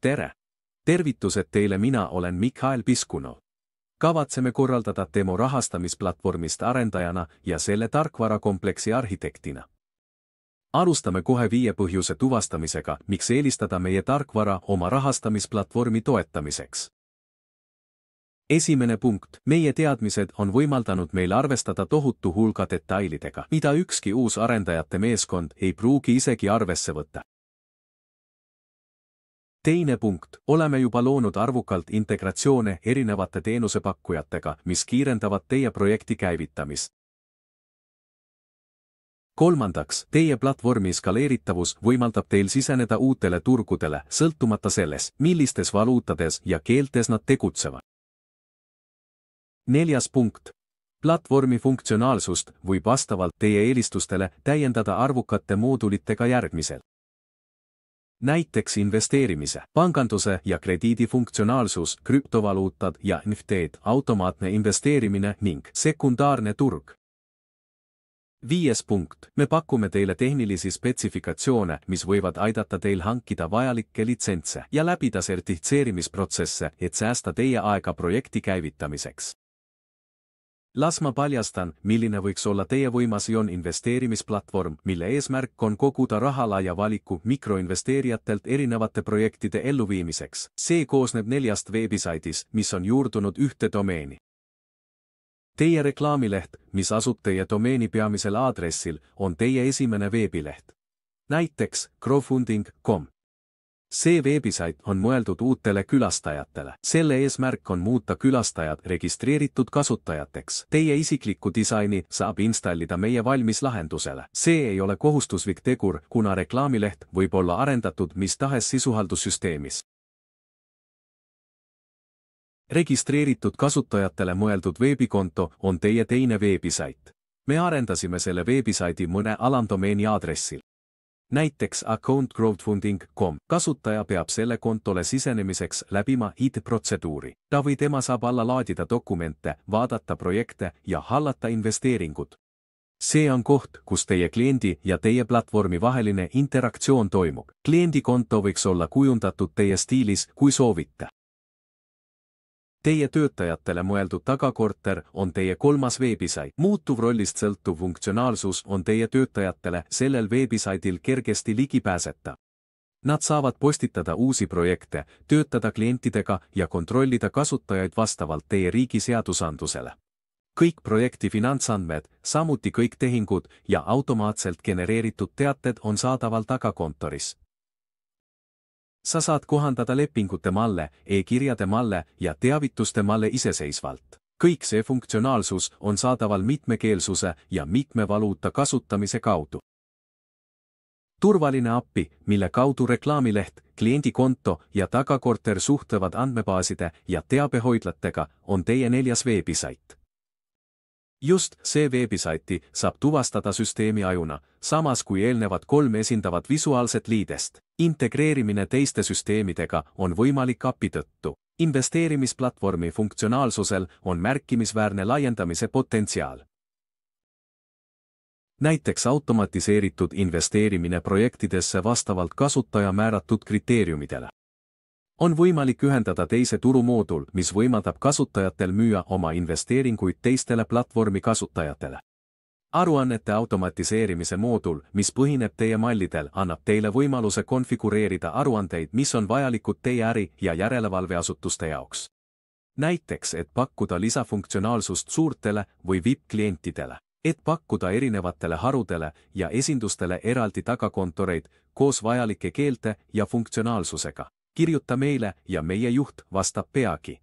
tere! Tervitused teile, mina olen Mikhail Piskunov. Kavatseme korraldada demo rahastamisplatvormist arendajana ja selle tarkvarakompleksi arhitektina. Alustame kohe 5 põhjuse tuvastamisega, miks eelistada meie tarkvara oma rahastamisplatvormi toetamiseks. Esimene punkt. Meie teadmised on võimaldanud meil arvestada tohutu hulga detailidega, mida ükski uus arendajate meeskond ei pruugi isegi arvesse võtta. Teine punkt. Oleme juba loonud arvukalt integratsioone erinevate teenusepakkujatega, mis kiirendavad teie projekti käivitamist. Kolmandaks, teie platvormi skaleeritavus võimaldab teil siseneda uutele turgudele, sõltumata sellest, millistes valuutades ja keeltes nad tegutsevad. Neljas punkt. Platvormi funktsionaalsust võib vastavalt teie eelistustele täiendada arvukate moodulitega järgmisel. Näiteks investeerimise, panganduse ja krediidi funktsionaalsus, krüptovaluutad ja NFT-d, automaatne investeerimine ning sekundaarne turg. 5. punkt. Me pakume teile tehnilisi spetsifikatsioone, mis võivad aidata teil hankida vajalikke litsentse ja läbida sertifitseerimisprotsesse, et säästa teie aega projekti käivitamiseks. Las ma paljastan, milline võiks olla teie võimas investeerimisplatvorm, mille eesmärk on koguda raha laia valiku mikroinvesteerijatelt erinevate projektide elluviimiseks. See koosneb 4 veebisaidist, mis on juurdunud ühte domeeni. Teie reklaamileht, mis asub teie domeeni peamisel aadressil, on teie esimene veebileht. Näiteks crowdfunding.com. See veebisait on mõeldud uutele külastajatele. Selle eesmärk on muuta külastajad registreeritud kasutajateks. Teie isiklikku disaini saab installida meie valmis lahendusele. See ei ole kohustuslik tegur, kuna reklaamileht võib olla arendatud mis tahes sisuhaldussüsteemis. Registreeritud kasutajatele mõeldud veebikonto on teie teine veebisait. Me arendasime selle veebisaidi mõne alamdomeeni aadressil. Näiteks account.crowdfunding.com. Kasutaja peab selle kontole sisenemiseks läbima ID-protseduuri. Ta või tema saab alla laadida dokumente, vaadata projekte ja hallata investeeringud. See on koht, kus teie kliendi ja teie platvormi vaheline interaktsioon toimub. Kliendikonto võiks olla kujundatud teie stiilis, kui soovite. Teie töötajatele mõeldud tagakorter on teie 3. veebisait. Muutuv rollist sõltuv funktsionaalsus on teie töötajatele sellel veebisaidil kergesti ligipääsetav. Nad saavad postitada uusi projekte, töötada klientidega ja kontrollida kasutajaid vastavalt teie riigi seadusandlusele. Kõik projekti finantsandmed, samuti kõik tehingud ja automaatselt genereeritud teated on saadaval tagakontoris. Sa saad kohandada lepingute malle, e-kirjade malle ja teavituste malle iseseisvalt. Kõik see funktsionaalsus on saadaval mitmekeelsuse ja mitmevaluuta kasutamise kaudu. Turvaline API, mille kaudu reklaamileht, kliendikonto ja tagakorter suhtlevad andmebaaside ja teabehoidlatega, on teie 4. veebisait. Just see veebisaiti saab tuvastada süsteemi ajuna, samas kui eelnevad 3 esindavad visuaalset liidest. Integreerimine teiste süsteemidega on võimalik API tõttu. Investeerimisplatvormi funktsionaalsusel on märkimisväärne laiendamise potentsiaal. Näiteks automatiseeritud investeerimine projektidesse vastavalt kasutaja määratud kriteeriumidele. On võimalik ühendada teise turumoodul, mis võimaldab kasutajatel müüa oma investeeringuid teistele platvormi kasutajatele. Aruannete automatiseerimise moodul, mis põhineb teie mallidel, annab teile võimaluse konfigureerida aruandeid, mis on vajalikud teie äri- ja järelevalveasutuste jaoks. Näiteks, et pakkuda lisafunktsionaalsust suurtele või VIP-klientidele, et pakkuda erinevatele harudele ja esindustele eraldi tagakontoreid koos vajalike keelte ja funktsionaalsusega. Kirjuta meile ja meie juht vastab peagi.